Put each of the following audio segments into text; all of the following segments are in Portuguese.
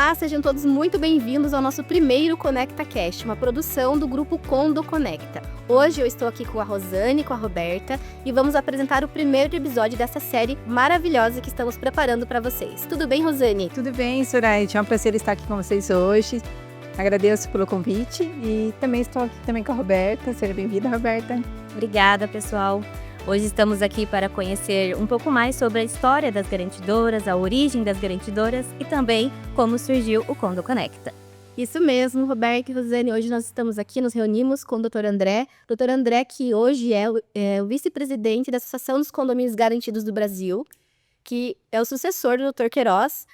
Olá, sejam todos muito bem-vindos ao nosso primeiro ConectaCast, uma produção do grupo Condo Conecta. Hoje eu estou aqui com a Rosane e com a Roberta e vamos apresentar o primeiro episódio dessa série maravilhosa que estamos preparando para vocês. Tudo bem, Rosane? Tudo bem, Soraya. É um prazer estar aqui com vocês hoje. Agradeço pelo convite e também estou aqui também com a Roberta. Seja bem-vinda, Roberta. Obrigada, pessoal. Hoje estamos aqui para conhecer um pouco mais sobre a história das garantidoras, a origem das garantidoras e também como surgiu o Condo Conecta. Isso mesmo, Roberta e Rosane. Hoje nós estamos aqui, nos reunimos com o Dr. André. Dr. André, que hoje é o vice-presidente da Associação dos Condomínios Garantidos do Brasil, que é o sucessor do Dr. Queiroz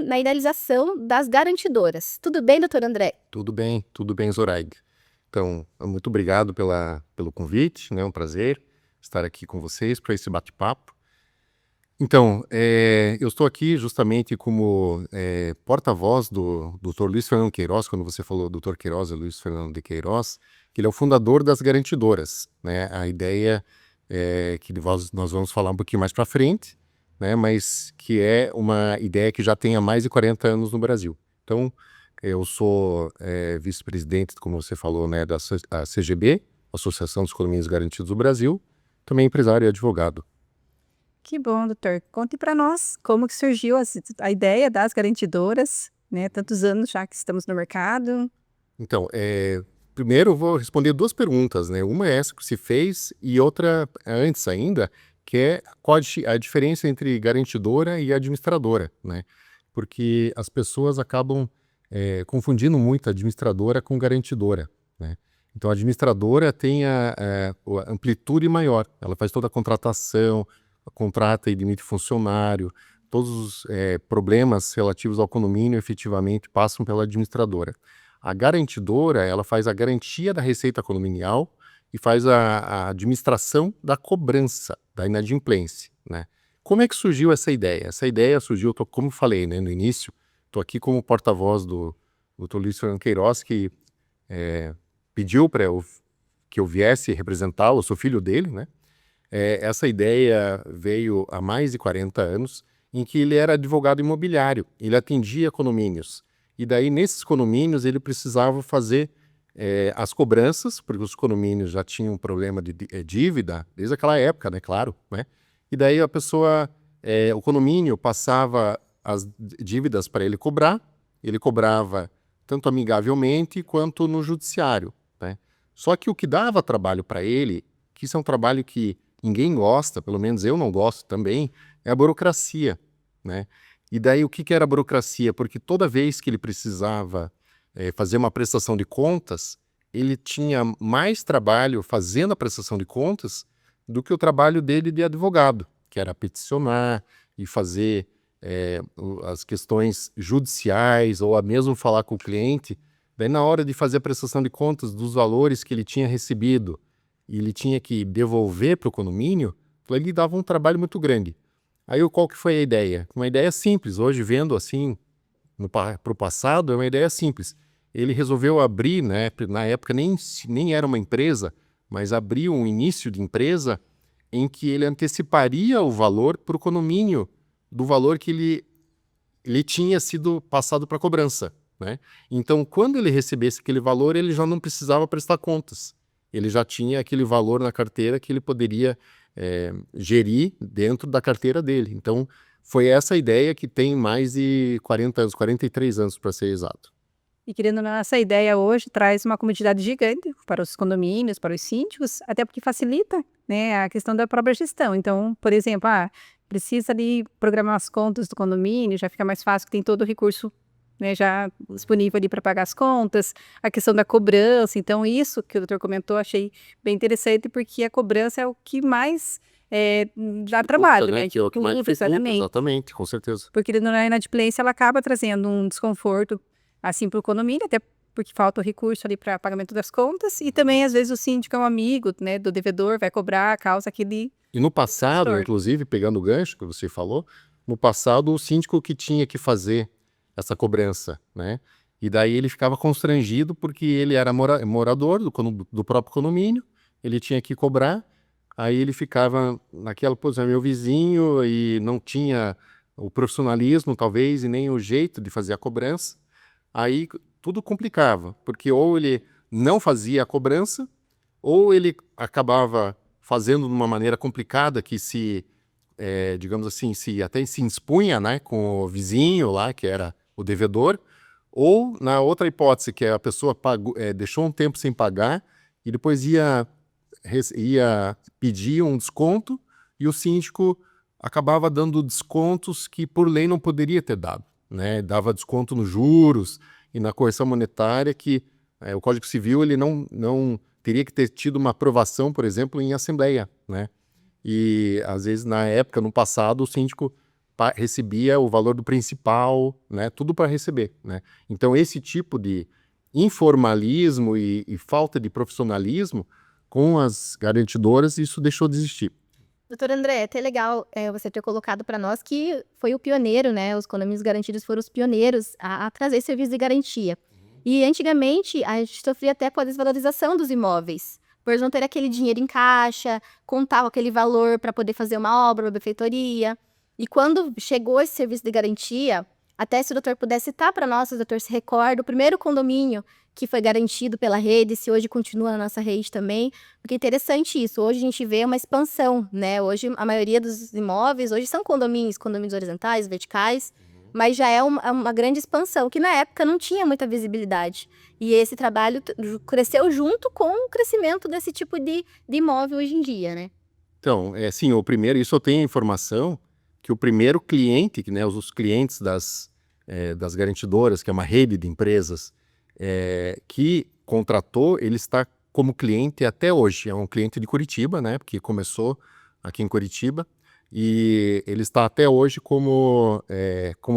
na idealização das garantidoras. Tudo bem, Dr. André? Tudo bem, Zoraig. Então, muito obrigado pelo convite, né? É um prazer estar aqui com vocês para esse bate-papo. Então, eu estou aqui justamente como porta-voz do Dr. Luiz Fernando Queiroz. Quando você falou Dr. Queiroz, é Luiz Fernando de Queiroz, que ele é o fundador das garantidoras, né? A ideia é que nós vamos falar um pouquinho mais para frente, né? Mas que é uma ideia que já tem há mais de 40 anos no Brasil. Então, eu sou vice-presidente, como você falou, né, da CGB, Associação dos Condomínios Garantidos do Brasil, também empresário e advogado. Que bom, doutor. Conte para nós como que surgiu a ideia das garantidoras, né? Tantos anos já que estamos no mercado. Então, primeiro eu vou responder duas perguntas, né? Uma é essa que se fez e outra antes ainda, que é qual a diferença entre garantidora e administradora, né? Porque as pessoas acabam confundindo muito a administradora com garantidora, né? Então, a administradora tem a amplitude maior. Ela faz toda a contratação, contrata e demite funcionário, todos os problemas relativos ao condomínio efetivamente passam pela administradora. A garantidora, ela faz a garantia da receita condominial e faz a administração da cobrança, da inadimplência, né? Como é que surgiu essa ideia? Essa ideia surgiu, como falei, né, no início, estou aqui como porta-voz do Dr. Luiz Fernando Queiroz, que pediu para que eu viesse representá-lo, eu sou filho dele, né? Essa ideia veio há mais de 40 anos, em que ele era advogado imobiliário, ele atendia condomínios. E daí, nesses condomínios, ele precisava fazer as cobranças, porque os condomínios já tinham um problema de dívida, desde aquela época, né? Claro, né? E daí a pessoa, o condomínio passava as dívidas para ele cobrava tanto amigavelmente quanto no judiciário, né? Só que o que dava trabalho para ele, que isso é um trabalho que ninguém gosta, pelo menos eu não gosto também, é a burocracia, né? E daí o que era a burocracia? Porque toda vez que ele precisava fazer uma prestação de contas, ele tinha mais trabalho fazendo a prestação de contas do que o trabalho dele de advogado, que era peticionar e fazer as questões judiciais ou a mesmo falar com o cliente. Daí, na hora de fazer a prestação de contas dos valores que ele tinha recebido e ele tinha que devolver para o condomínio, ele dava um trabalho muito grande. Aí qual que foi a ideia? Uma ideia simples, hoje vendo assim para o passado, é uma ideia simples. Ele resolveu abrir, né, na época nem era uma empresa, mas abriu um início de empresa em que ele anteciparia o valor para o condomínio do valor que ele tinha sido passado para cobrança, né? Então, quando ele recebesse aquele valor, ele já não precisava prestar contas. Ele já tinha aquele valor na carteira que ele poderia gerir dentro da carteira dele. Então, foi essa ideia que tem mais de 40 anos, 43 anos para ser exato. E querendo ou não, essa ideia hoje traz uma comodidade gigante para os condomínios, para os síndicos, até porque facilita, né, a questão da própria gestão. Então, por exemplo, precisa ali programar as contas do condomínio, já fica mais fácil, que tem todo o recurso, né, já disponível ali para pagar as contas, a questão da cobrança. Então, isso que o doutor comentou, achei bem interessante, porque a cobrança é o que mais dá trabalho, né? Que é o que mais exatamente, com certeza. Porque na inadimplência ela acaba trazendo um desconforto assim para o condomínio, até porque falta o recurso ali para pagamento das contas, e também às vezes o síndico é um amigo, né, do devedor, vai cobrar a causa que ele... E no passado, inclusive, pegando o gancho que você falou, no passado o síndico que tinha que fazer essa cobrança, né? E daí ele ficava constrangido porque ele era morador do próprio condomínio, ele tinha que cobrar, aí ele ficava naquela posição, meu vizinho, e não tinha o profissionalismo, talvez, e nem o jeito de fazer a cobrança, aí tudo complicava, porque ou ele não fazia a cobrança, ou ele acabava fazendo de uma maneira complicada que digamos assim, até se expunha, né, com o vizinho lá, que era o devedor, ou na outra hipótese, que a pessoa deixou um tempo sem pagar e depois ia pedir um desconto e o síndico acabava dando descontos que por lei não poderia ter dado, né? Dava desconto nos juros e na correção monetária que o Código Civil ele não teria que ter tido uma aprovação, por exemplo, em assembleia, né? E às vezes na época, no passado, o síndico recebia o valor do principal, né? Tudo para receber, né? Então esse tipo de informalismo e falta de profissionalismo com as garantidoras, isso deixou de existir. Doutor André, é até legal você ter colocado para nós que foi o pioneiro, né? Os condomínios garantidos foram os pioneiros a trazer serviço de garantia. E antigamente a gente sofria até com a desvalorização dos imóveis, por não ter aquele dinheiro em caixa, contar com aquele valor para poder fazer uma obra, uma benfeitoria. E quando chegou esse serviço de garantia, até se o doutor pudesse citar para nós, se o doutor se recorda, o primeiro condomínio que foi garantido pela rede, se hoje continua na nossa rede também, porque é interessante isso, hoje a gente vê uma expansão, né? Hoje a maioria dos imóveis, hoje são condomínios horizontais, verticais, mas já é uma grande expansão, que na época não tinha muita visibilidade. E esse trabalho cresceu junto com o crescimento desse tipo de imóvel hoje em dia, né? Então, sim, o primeiro, isso eu tenho a informação, que o primeiro cliente, né, os clientes das garantidoras, que é uma rede de empresas, que contratou, ele está como cliente até hoje. É um cliente de Curitiba, né? Porque começou aqui em Curitiba e ele está até hoje como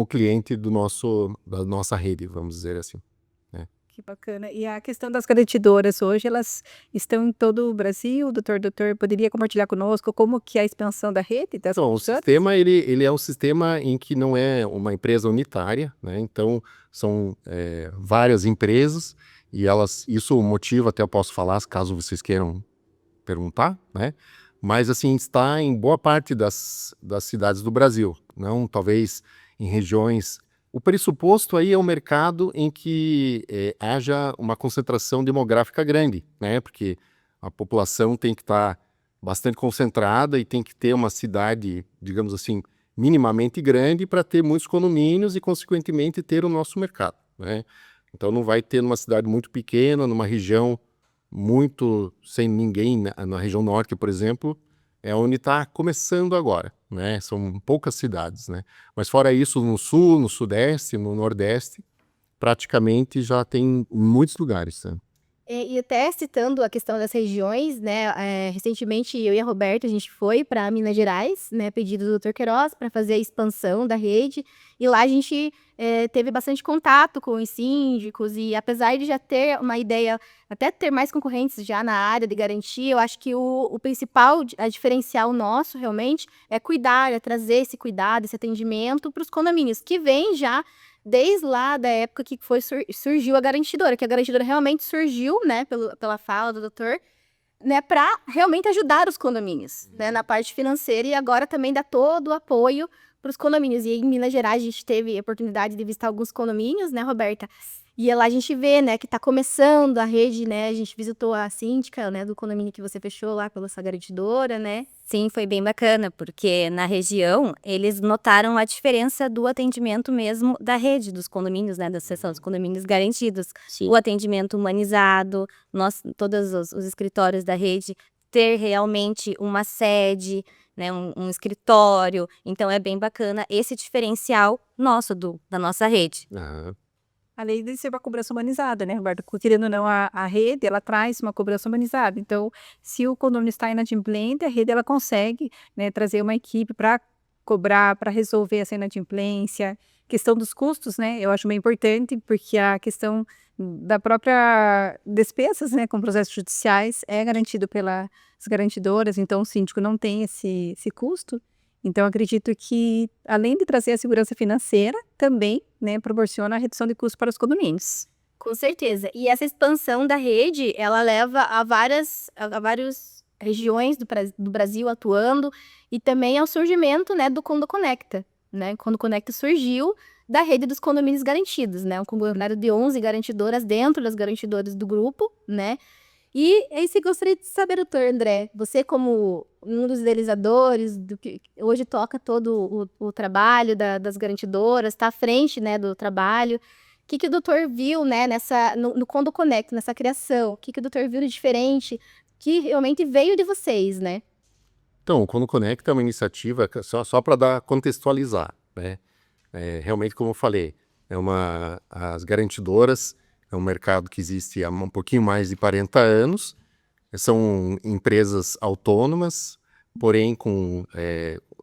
cliente da nossa rede, vamos dizer assim. Que bacana. E a questão das garantidoras hoje, elas estão em todo o Brasil? Doutor, poderia compartilhar conosco como que é a expansão da rede? Então, o sistema, ele é um sistema em que não é uma empresa unitária, né? Então, são várias empresas e isso motiva, até eu posso falar, caso vocês queiram perguntar, né? Mas, assim, está em boa parte das cidades do Brasil, não talvez em regiões. O pressuposto aí é um mercado em que haja uma concentração demográfica grande, né? Porque a população tem que estar bastante concentrada e tem que ter uma cidade, digamos assim, minimamente grande para ter muitos condomínios e, consequentemente, ter o nosso mercado, né? Então não vai ter numa cidade muito pequena, numa região muito sem ninguém, na região norte, por exemplo, é onde está começando agora, né? São poucas cidades, né? Mas fora isso, no sul, no sudeste, no nordeste, praticamente já tem muitos lugares, né? E até citando a questão das regiões, né? Recentemente eu e a Roberta, a gente foi para Minas Gerais, né? Pedido do Dr. Queiroz para fazer a expansão da rede. E lá a gente teve bastante contato com os síndicos e apesar de já ter uma ideia, até ter mais concorrentes já na área de garantia, eu acho que o principal, a diferencial nosso realmente é cuidar, é trazer esse cuidado, esse atendimento para os condomínios, que vem já desde lá da época que surgiu a garantidora, que a garantidora realmente surgiu, né, pela fala do doutor, né, para realmente ajudar os condomínios, né, na parte financeira e agora também dá todo o apoio para os condomínios. E em Minas Gerais a gente teve a oportunidade de visitar alguns condomínios, né, Roberta? E lá a gente vê, né, que está começando a rede, né, a gente visitou a síndica, né, do condomínio que você fechou lá pela sua garantidora, né? Sim, foi bem bacana, porque na região eles notaram a diferença do atendimento mesmo da rede dos condomínios, né, da seção dos condomínios garantidos. Sim. O atendimento humanizado, todos os escritórios da rede ter realmente uma sede, né, um escritório. Então é bem bacana esse diferencial nosso da nossa rede. Além de ser uma cobrança humanizada, né, Roberto? Querendo ou não, a rede, ela traz uma cobrança humanizada. Então, se o condomínio está inadimplente, a rede, ela consegue, né, trazer uma equipe para cobrar, para resolver essa inadimplência. Questão dos custos, né, eu acho bem importante, porque a questão da própria despesas, né, com processos judiciais é garantido pelas garantidoras, então o síndico não tem esse custo. Então, acredito que, além de trazer a segurança financeira, também, né, proporciona a redução de custos para os condomínios. Com certeza. E essa expansão da rede, ela leva a várias regiões do Brasil atuando e também ao surgimento, né, do Condo Conecta, né? O Condo Conecta surgiu da rede dos condomínios garantidos, né? Um conglomerado de 11 garantidoras dentro das garantidoras do grupo, né? E é isso que eu gostaria de saber, doutor André. Você, como um dos idealizadores, do que hoje toca todo o trabalho das garantidoras, está à frente, né, do trabalho. O que o doutor viu, né, no Condo Conecta, nessa criação? O que o doutor viu de diferente que realmente veio de vocês, né? Então, o Condo Conecta é uma iniciativa, só para contextualizar, né? Realmente, como eu falei, as garantidoras é um mercado que existe há um pouquinho mais de 40 anos, são empresas autônomas, porém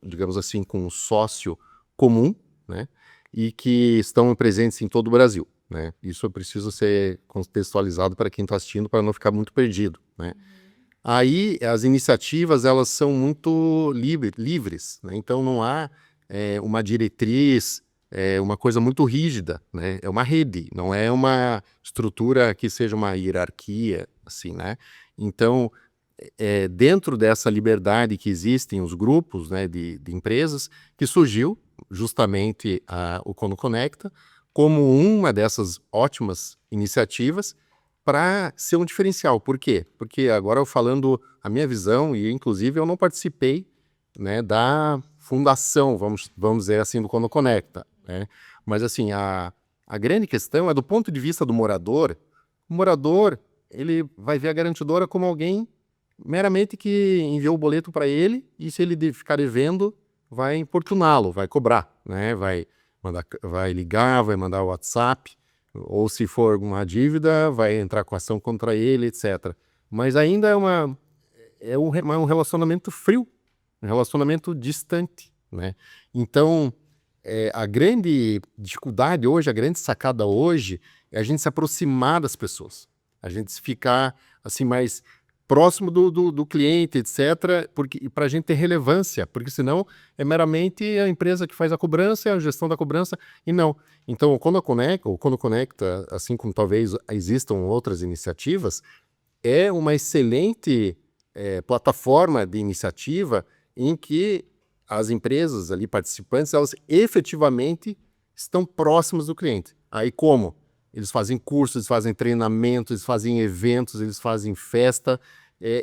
digamos assim, com um sócio comum, né? E que estão presentes em todo o Brasil, né? Isso precisa ser contextualizado para quem está assistindo, para não ficar muito perdido, né? Aí as iniciativas elas são muito livres, né? Então não há uma diretriz, uma coisa muito rígida, né? É uma rede, não é uma estrutura que seja uma hierarquia, assim, né? Então, dentro dessa liberdade que existem os grupos, né, de empresas, que surgiu justamente o Condo Conecta como uma dessas ótimas iniciativas para ser um diferencial. Por quê? Porque agora eu falando a minha visão, e inclusive eu não participei, né, da fundação, vamos dizer assim, do Condo Conecta, né? Mas assim, a grande questão é do ponto de vista do morador. O morador, ele vai ver a garantidora como alguém meramente que enviou o boleto para ele, e se ele ficar devendo, vai importuná-lo, vai cobrar, né? Vai ligar, vai mandar o WhatsApp, ou se for alguma dívida, vai entrar com ação contra ele, etc. Mas ainda é um relacionamento frio, um relacionamento distante, né? Então, a grande dificuldade hoje, a grande sacada hoje, é a gente se aproximar das pessoas, a gente ficar assim mais próximo do cliente, etc., para a gente ter relevância, porque senão é meramente a empresa que faz a cobrança, a gestão da cobrança, e não. Então, o Condo Conecta, assim como talvez existam outras iniciativas, é uma excelente plataforma de iniciativa em que as empresas ali participantes, elas efetivamente estão próximas do cliente. Aí como? Eles fazem cursos, eles fazem treinamentos, eles fazem eventos, eles fazem festa.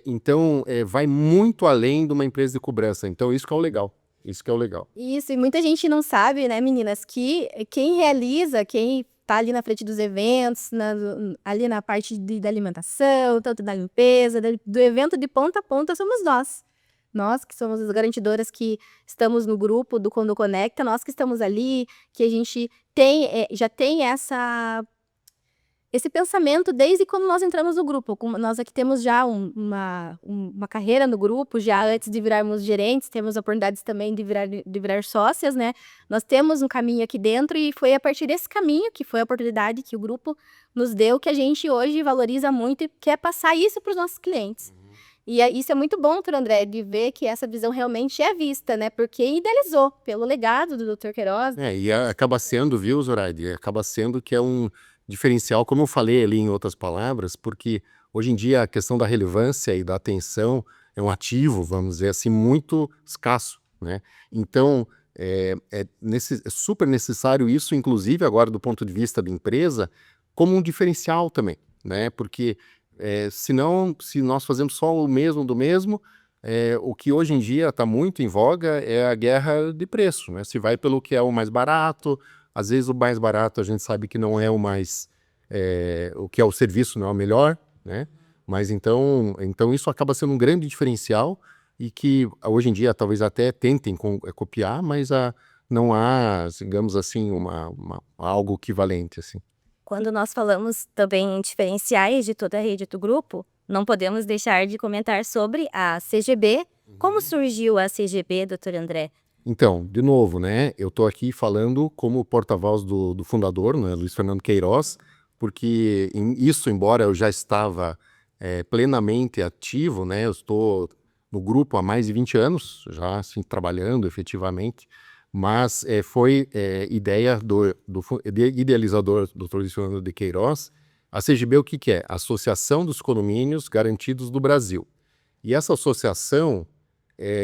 Então, vai muito além de uma empresa de cobrança. Então, isso que é o legal. Isso que é o legal. Isso, e muita gente não sabe, né, meninas, que quem realiza, quem tá ali na frente dos eventos, ali na parte da alimentação, tanto da limpeza, do evento de ponta a ponta, somos nós. Nós que somos as garantidoras que estamos no grupo do Condo Conecta, nós que estamos ali, que a gente já tem esse pensamento desde quando nós entramos no grupo. Nós aqui temos já uma carreira no grupo, já antes de virarmos gerentes, temos oportunidades também de virar sócias, né? Nós temos um caminho aqui dentro e foi a partir desse caminho, que foi a oportunidade que o grupo nos deu, que a gente hoje valoriza muito e quer passar isso para os nossos clientes. E isso é muito bom, doutor André, de ver que essa visão realmente é vista, né? Porque idealizou pelo legado do doutor Queiroz. E acaba sendo, viu, Zoraide? Acaba sendo que é um diferencial, como eu falei ali em outras palavras, porque hoje em dia a questão da relevância e da atenção é um ativo, vamos dizer assim, muito escasso, né? Então, é super necessário isso, inclusive agora do ponto de vista da empresa, como um diferencial também, né? Porque senão, se nós fazemos só o mesmo do mesmo, o que hoje em dia está muito em voga é a guerra de preço, né? Se vai pelo que é o mais barato, às vezes o mais barato a gente sabe que não é o mais, o que é o serviço não é o melhor, né? Mas então isso acaba sendo um grande diferencial e que hoje em dia talvez até tentem copiar, mas não há, digamos assim, algo equivalente, assim. Quando nós falamos também em diferenciais de toda a rede do grupo, não podemos deixar de comentar sobre a CGB. Como surgiu a CGB, doutor André? Então, de novo, né, eu estou aqui falando como porta-voz do fundador, né, Luiz Fernando Queiroz, porque embora eu já estava plenamente ativo, né, eu estou no grupo há mais de 20 anos, já assim, trabalhando efetivamente, mas foi ideia do idealizador, Dr. Luiz Fernando de Queiroz. A CGB o que é? Associação dos Condomínios Garantidos do Brasil. E essa associação,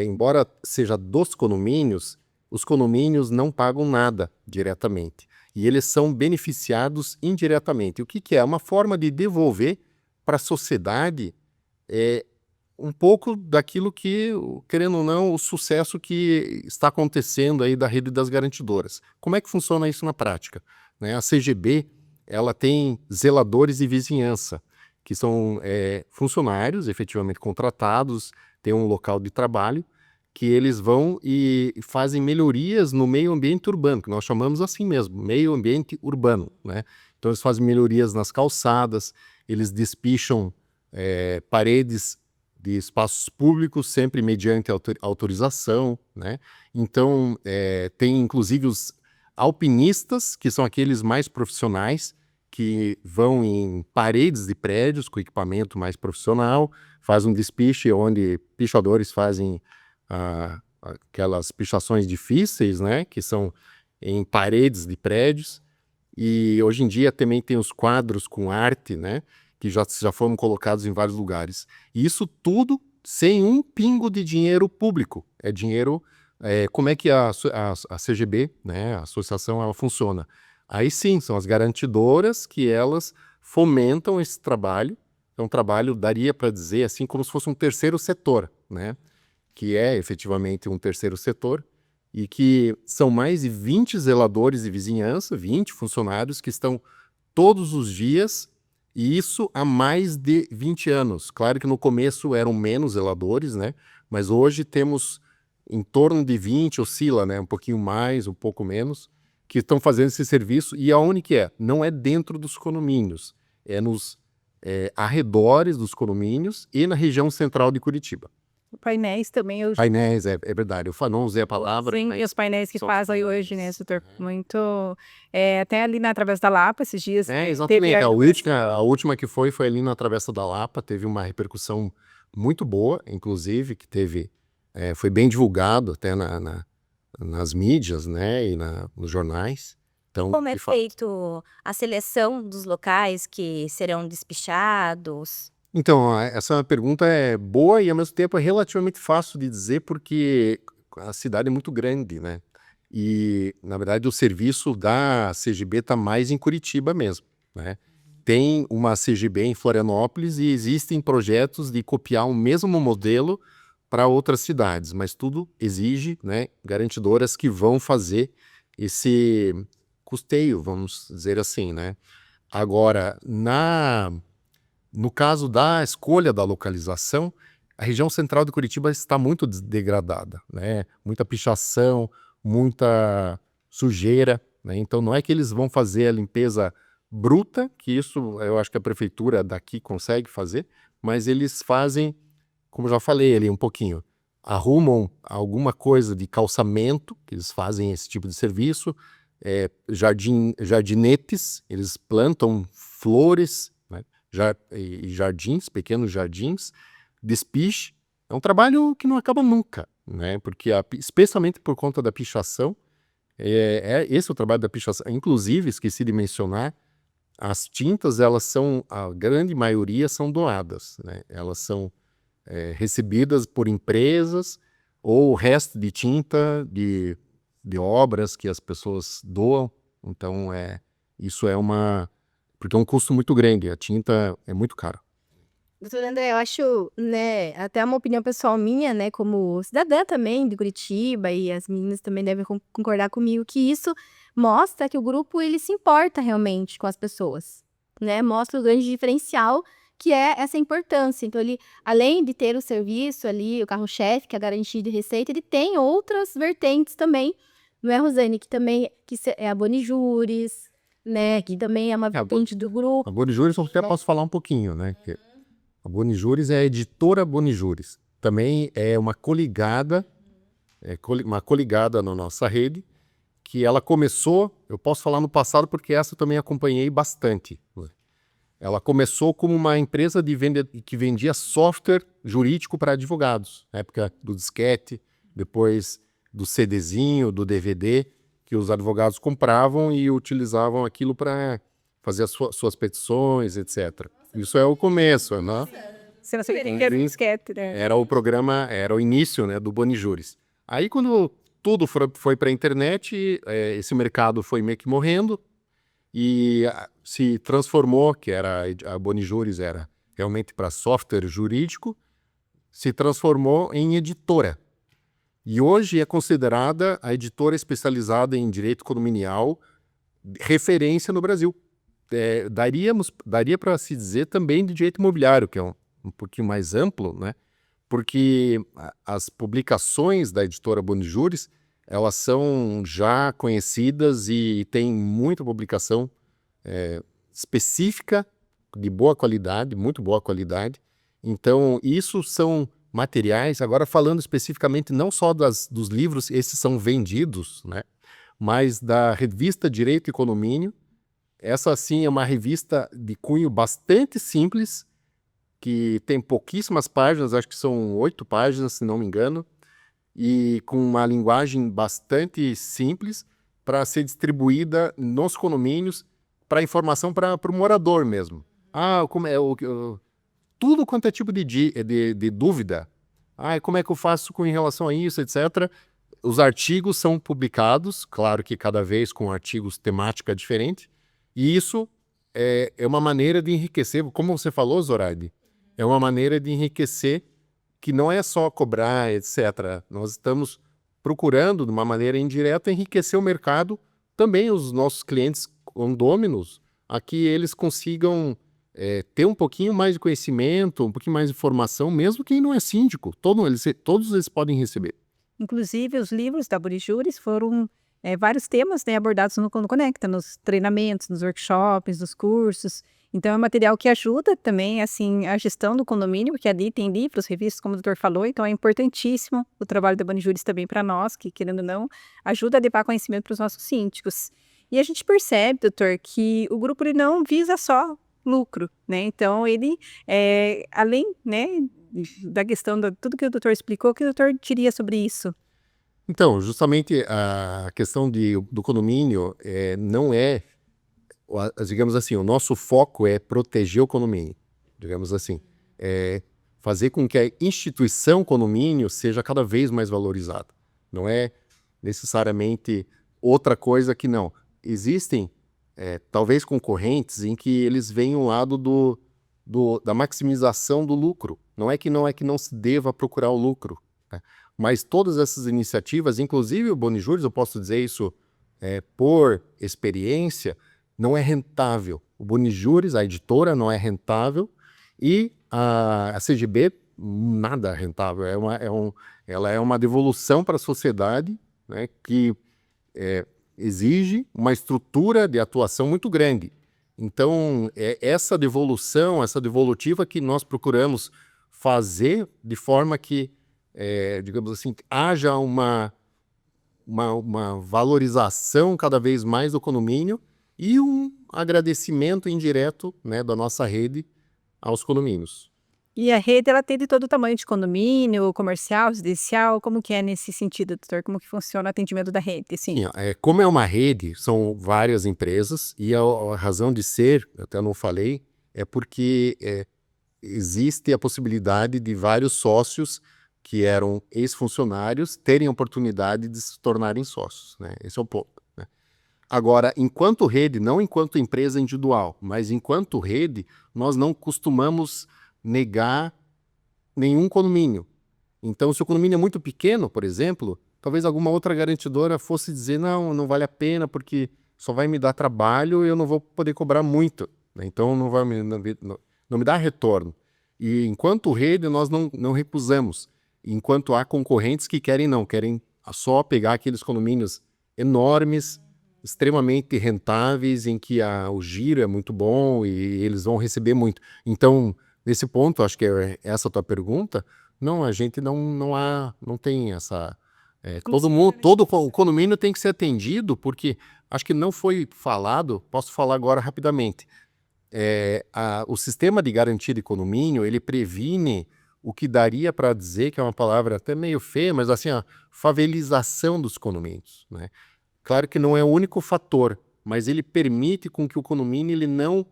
embora seja dos condomínios, os condomínios não pagam nada diretamente. E eles são beneficiados indiretamente. O que é? Uma forma de devolver para a sociedade um pouco daquilo que, querendo ou não, o sucesso que está acontecendo aí da rede das garantidoras. Como é que funciona isso na prática? Né? A CGB, ela tem zeladores de vizinhança, que são funcionários efetivamente contratados, tem um local de trabalho, que eles vão e fazem melhorias no meio ambiente urbano, que nós chamamos assim mesmo, meio ambiente urbano, né? Então eles fazem melhorias nas calçadas, eles despicham paredes de espaços públicos, sempre mediante autorização, né? Então tem inclusive os alpinistas, que são aqueles mais profissionais, que vão em paredes de prédios com equipamento mais profissional, fazem um despiche onde pichadores fazem aquelas pichações difíceis, né, que são em paredes de prédios. E hoje em dia também tem os quadros com arte, né, que já foram colocados em vários lugares. E isso tudo sem um pingo de dinheiro público. É dinheiro... como é que a CGB, né, a associação, ela funciona? Aí sim, são as garantidoras que elas fomentam esse trabalho. É um trabalho, daria para dizer assim, como se fosse um terceiro setor, né? Que é efetivamente um terceiro setor, e que são mais de 20 zeladores de vizinhança, 20 funcionários que estão todos os dias, e isso há mais de 20 anos. Claro que no começo eram menos zeladores, né? Mas hoje temos em torno de 20, oscila, né? Um pouquinho mais, um pouco menos, que estão fazendo esse serviço. E aonde que é? Não é dentro dos condomínios, é nos arredores dos condomínios e na região central de Curitiba. Painéis também, Painéis, é verdade. Eu não usei a palavra. sim, e os painéis que são fazem painéis. hoje, né, setor muito... até ali na Travessa da Lapa, esses dias, Exatamente. teve A última que foi ali na Travessa da Lapa, teve uma repercussão muito boa, inclusive, que teve, foi bem divulgado até nas mídias, né, e nos jornais. Então, Como é de fato. feito a seleção dos locais que serão despichados? Então, essa pergunta é boa e ao mesmo tempo é relativamente fácil de dizer, porque a cidade é muito grande, né? E, na verdade, o serviço da CGB está mais em Curitiba mesmo, né? Tem uma CGB em Florianópolis e existem projetos de copiar o mesmo modelo para outras cidades, mas tudo exige, né, garantidoras que vão fazer esse custeio, vamos dizer assim, né? Agora, no caso da escolha da localização, a região central de Curitiba está muito degradada, né? Muita pichação, muita sujeira, né? Então não é que eles vão fazer a limpeza bruta, que isso eu acho que a prefeitura daqui consegue fazer, mas eles fazem, como já falei ali um pouquinho, arrumam alguma coisa de calçamento, que eles fazem esse tipo de serviço, jardinetes, eles plantam flores, né? E jardins, pequenos jardins, despiche. É um trabalho que não acaba nunca, né? Porque especialmente por conta da pichação, esse é o trabalho da pichação. Inclusive, esqueci de mencionar, as tintas, a grande maioria são doadas, né? Elas são recebidas por empresas, ou o resto de tinta de obras que as pessoas doam. Então, isso porque é um custo muito grande, a tinta é muito cara. Doutor André, eu acho, né, até uma opinião pessoal minha, né, como cidadã também de Curitiba, e as meninas também devem concordar comigo, que isso mostra que o grupo, ele se importa realmente com as pessoas, né, mostra o grande diferencial que é essa importância. Então, ele, além de ter o serviço ali, o carro-chefe, que é a garantia de receita, ele tem outras vertentes também, não é, Rosane? Que também é a Bonijures, né, que também é uma vertente do grupo. A Bonijures, eu até posso falar um pouquinho, né? Que a Bonijures é a editora Bonijures. Também é uma coligada na nossa rede, que ela começou, eu posso falar no passado porque essa eu também acompanhei bastante. Ela começou como uma empresa que vendia software jurídico para advogados, na época do disquete, depois do CDzinho, do DVD, que os advogados compravam e utilizavam aquilo para fazer as suas petições, etc. Isso é o começo, né? Você não sabia nem que era um disquete, né? Era o programa, era o início, né, do Bonijures. Aí, quando tudo foi para a internet, esse mercado foi meio que morrendo e se transformou, que era a Bonijuris era realmente para software jurídico, se transformou em editora. E hoje é considerada a editora especializada em direito condominial referência no Brasil. Daria para se dizer também de direito imobiliário, que é um pouquinho mais amplo, né? Porque as publicações da editora Bonijuris, elas são já conhecidas e tem muita publicação específica, de boa qualidade, muito boa qualidade. Então, isso são materiais, agora falando especificamente não só dos livros, esses são vendidos, né? Mas da revista Direito e Condomínio. Essa, sim, é uma revista de cunho bastante simples, que tem pouquíssimas páginas, acho que são 8 páginas, se não me engano, e com uma linguagem bastante simples para ser distribuída nos condomínios para informação para o morador mesmo. Tudo quanto é tipo de dúvida. Como é que eu faço em relação a isso, etc. Os artigos são publicados, claro que cada vez com artigos temática diferente, e isso é uma maneira de enriquecer, como você falou, Zoraide, é uma maneira de enriquecer que não é só cobrar, etc. Nós estamos procurando, de uma maneira indireta, enriquecer o mercado, também os nossos clientes condôminos, a que eles consigam ter um pouquinho mais de conhecimento, um pouquinho mais de informação, mesmo quem não é síndico. Todos eles podem receber. Inclusive, os livros da Bonijuris foram vários temas, né, abordados no Conecta, nos treinamentos, nos workshops, nos cursos. Então, é um material que ajuda também, assim, a gestão do condomínio, porque ali tem livros, revistas, como o doutor falou, então é importantíssimo o trabalho da Bonijuris também para nós, que, querendo ou não, ajuda a levar conhecimento para os nossos síndicos. E a gente percebe, doutor, que o grupo ele não visa só lucro, né? Então, ele, além, né, da questão de tudo que o doutor explicou, o que o doutor diria sobre isso? Então, justamente a questão do condomínio não é, digamos assim, o nosso foco é proteger o condomínio, digamos assim. Fazer com que a instituição condomínio seja cada vez mais valorizada. Não é necessariamente outra coisa que não. Existem, talvez, concorrentes em que eles veem o lado da maximização do lucro. Não é que não se deva procurar o lucro, né? Mas todas essas iniciativas, inclusive o Bonijuris, eu posso dizer isso por experiência, não é rentável. O Bonijuris, a editora, não é rentável e a CGB, nada rentável. Ela é uma devolução para a sociedade, né, que exige uma estrutura de atuação muito grande. Então, essa devolução, essa devolutiva que nós procuramos fazer de forma que, digamos assim, haja uma valorização cada vez mais do condomínio e um agradecimento indireto, né, da nossa rede aos condomínios. E a rede, ela tem de todo tamanho de condomínio, comercial, residencial, como que é nesse sentido, doutor? Como que funciona o atendimento da rede? Sim. Sim, como é uma rede, são várias empresas e a razão de ser, eu até não falei, é porque existe a possibilidade de vários sócios que eram ex-funcionários terem a oportunidade de se tornarem sócios, né? Esse é o ponto, né? Agora, enquanto rede, não enquanto empresa individual, mas enquanto rede, nós não costumamos negar nenhum condomínio. Então, se o condomínio é muito pequeno, por exemplo, talvez alguma outra garantidora fosse dizer, não vale a pena porque só vai me dar trabalho e eu não vou poder cobrar muito, né? Então não me dá retorno. E enquanto rede, nós não recusamos. Enquanto há concorrentes que querem só pegar aqueles condomínios enormes, extremamente rentáveis, em que o giro é muito bom e eles vão receber muito. Então, nesse ponto, acho que é essa a tua pergunta, a gente não tem essa... todo o condomínio tem que ser atendido, porque acho que não foi falado, posso falar agora rapidamente. O sistema de garantia de condomínio, ele previne o que daria para dizer, que é uma palavra até meio feia, mas assim, a favelização dos condomínios, né? Claro que não é o único fator, mas ele permite com que o condomínio ele não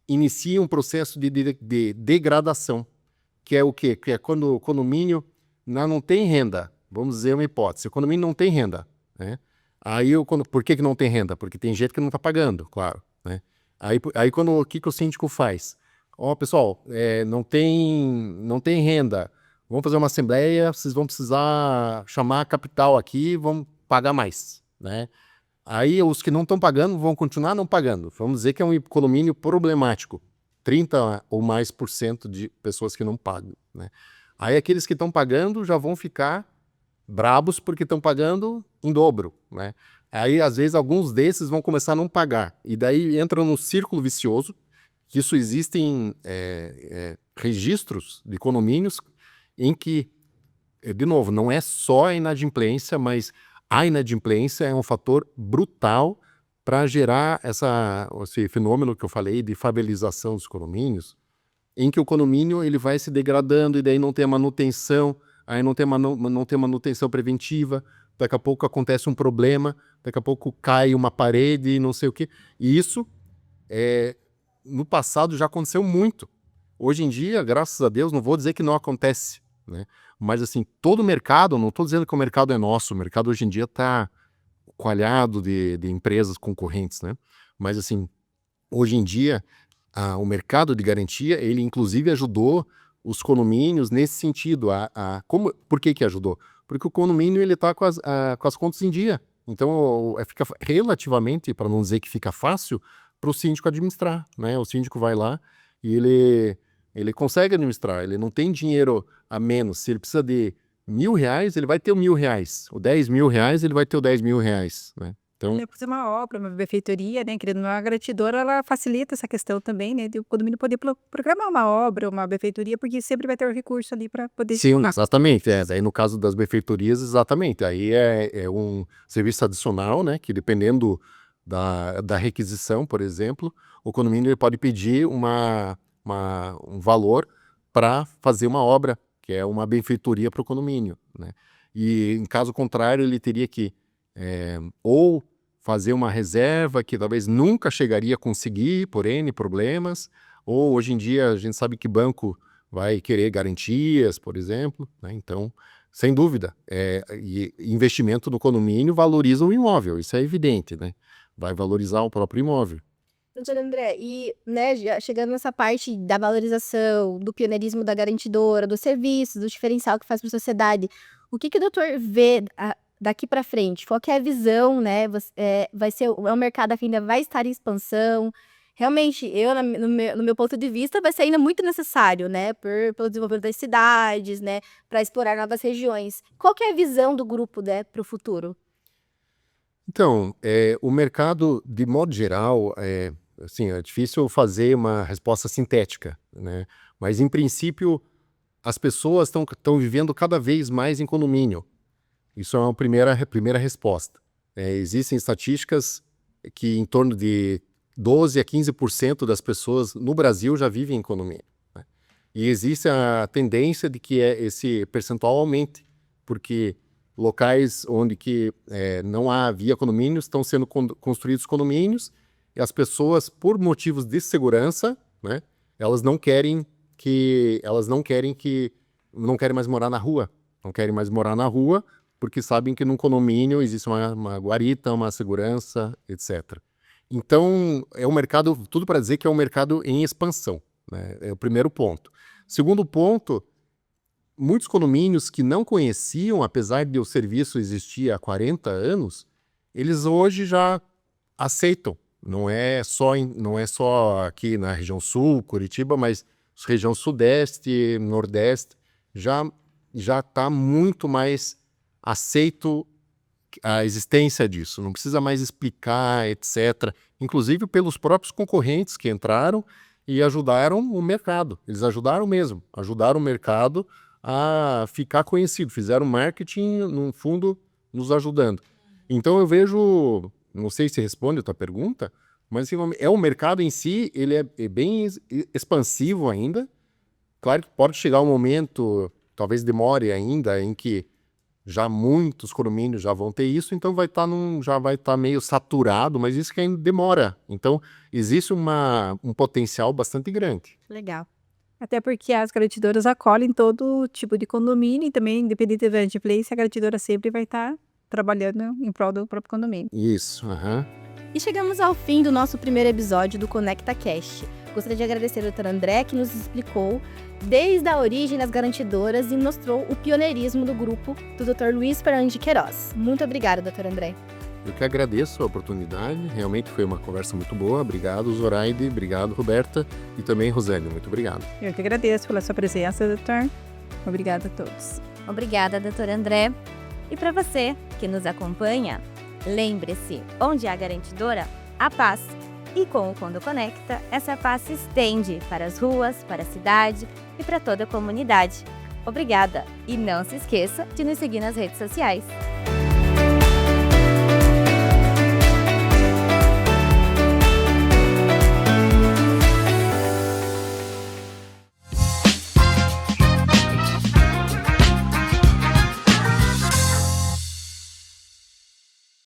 inicie um processo de degradação, que é o quê? Que é quando o condomínio não tem renda, vamos dizer uma hipótese, o condomínio não tem renda, né? Por que não tem renda? Porque tem gente que não está pagando, claro, né? O que o síndico faz? Ó, pessoal, não tem renda, vamos fazer uma assembleia, vocês vão precisar chamar a capital aqui, vão pagar mais, né? Aí os que não estão pagando vão continuar não pagando. Vamos dizer que é um condomínio problemático. 30 ou mais por cento de pessoas que não pagam, né? Aí aqueles que estão pagando já vão ficar brabos porque estão pagando em dobro, né? Aí às vezes alguns desses vão começar a não pagar. E daí entram no círculo vicioso, que isso existem registros de condomínios em que, de novo, não é só a inadimplência, mas a inadimplência é um fator brutal para gerar esse fenômeno que eu falei de favelização dos condomínios, em que o condomínio ele vai se degradando e daí não tem a manutenção, aí não tem manutenção preventiva, daqui a pouco acontece um problema, daqui a pouco cai uma parede e não sei o quê. E isso, no passado, já aconteceu muito. Hoje em dia, graças a Deus, não vou dizer que não acontece, né? Mas assim, todo o mercado, não estou dizendo que o mercado é nosso, o mercado hoje em dia está coalhado de empresas concorrentes, né? Mas assim, hoje em dia, o mercado de garantia, ele inclusive ajudou os condomínios nesse sentido. Por que ajudou? Porque o condomínio ele está com as contas em dia. Então, fica relativamente, para não dizer que fica fácil, para o síndico administrar, né? O síndico vai lá e ele consegue administrar, ele não tem dinheiro a menos. Se ele precisa de R$1.000, ele vai ter R$1.000. O R$10.000, ele vai ter o R$10.000, né? Então, Por ser uma obra, uma benfeitoria, né, querendo uma garantidora, ela facilita essa questão também, né, de o condomínio poder programar uma obra, uma benfeitoria, porque sempre vai ter o recurso ali para poder sim, exatamente. Daí no caso das benfeitorias, exatamente. Aí é um serviço adicional, né, que dependendo da requisição, por exemplo, o condomínio ele pode pedir um valor para fazer uma obra, que é uma benfeitoria para o condomínio, né? E em caso contrário, ele teria que ou fazer uma reserva que talvez nunca chegaria a conseguir por N problemas, ou hoje em dia a gente sabe que banco vai querer garantias, por exemplo, né? Então, sem dúvida, e investimento no condomínio valoriza o imóvel, isso é evidente, né? Vai valorizar o próprio imóvel. Doutor André, e né, já chegando nessa parte da valorização, do pioneirismo da garantidora, do serviço, do diferencial que faz para a sociedade, o que o doutor vê daqui para frente? Qual que é a visão, né? Vai ser, o mercado ainda vai estar em expansão? Realmente, no meu ponto de vista, vai ser ainda muito necessário, né? Pelo desenvolvimento das cidades, né? Para explorar novas regiões. Qual que é a visão do grupo, né, para o futuro? Então, o mercado, de modo geral, assim, é difícil fazer uma resposta sintética, né? Mas, em princípio, as pessoas estão vivendo cada vez mais em condomínio. Isso é uma primeira resposta. Existem estatísticas que em torno de 12 a 15% das pessoas no Brasil já vivem em condomínio, né? E existe a tendência de que esse percentual aumente, porque locais onde não havia condomínios estão sendo construídos condomínios e as pessoas, por motivos de segurança, né, não querem mais morar na rua. Não querem mais morar na rua porque sabem que num condomínio existe uma guarita, uma segurança, etc. Então, é um mercado, tudo para dizer que é um mercado em expansão, né? É o primeiro ponto. Segundo ponto, muitos condomínios que não conheciam, apesar de o serviço existir há 40 anos, eles hoje já aceitam. Não é só aqui na região sul, Curitiba, mas região sudeste, nordeste, já está muito mais aceito a existência disso. Não precisa mais explicar, etc. Inclusive pelos próprios concorrentes que entraram e ajudaram o mercado. Eles ajudaram mesmo, ajudaram o mercado a ficar conhecido, fizeram marketing, no fundo, nos ajudando. Então eu vejo, não sei se responde a tua pergunta, mas assim, o mercado em si, ele é bem expansivo ainda. Claro que pode chegar um momento, talvez demore ainda, em que já muitos condomínios já vão ter isso, então já vai estar meio saturado, mas isso que ainda demora. Então existe um potencial bastante grande. Legal. Até porque as garantidoras acolhem todo tipo de condomínio e também, independente da adimplência, a garantidora sempre vai estar trabalhando em prol do próprio condomínio. Isso, aham. E chegamos ao fim do nosso primeiro episódio do Conecta Cast. Gostaria de agradecer ao Dr. André, que nos explicou desde a origem das garantidoras e mostrou o pioneirismo do grupo do Dr. Luiz Fernando de Queiroz. Muito obrigada, Dr. André. Eu que agradeço a oportunidade, realmente foi uma conversa muito boa. Obrigado, Zoraide, obrigado, Roberta, e também Rosane, muito obrigado. Eu que agradeço pela sua presença, doutor. Obrigada a todos. Obrigada, doutor André. E para você que nos acompanha, lembre-se, onde há garantidora, há paz. E com o Condo Conecta, essa paz se estende para as ruas, para a cidade e para toda a comunidade. Obrigada! E não se esqueça de nos seguir nas redes sociais.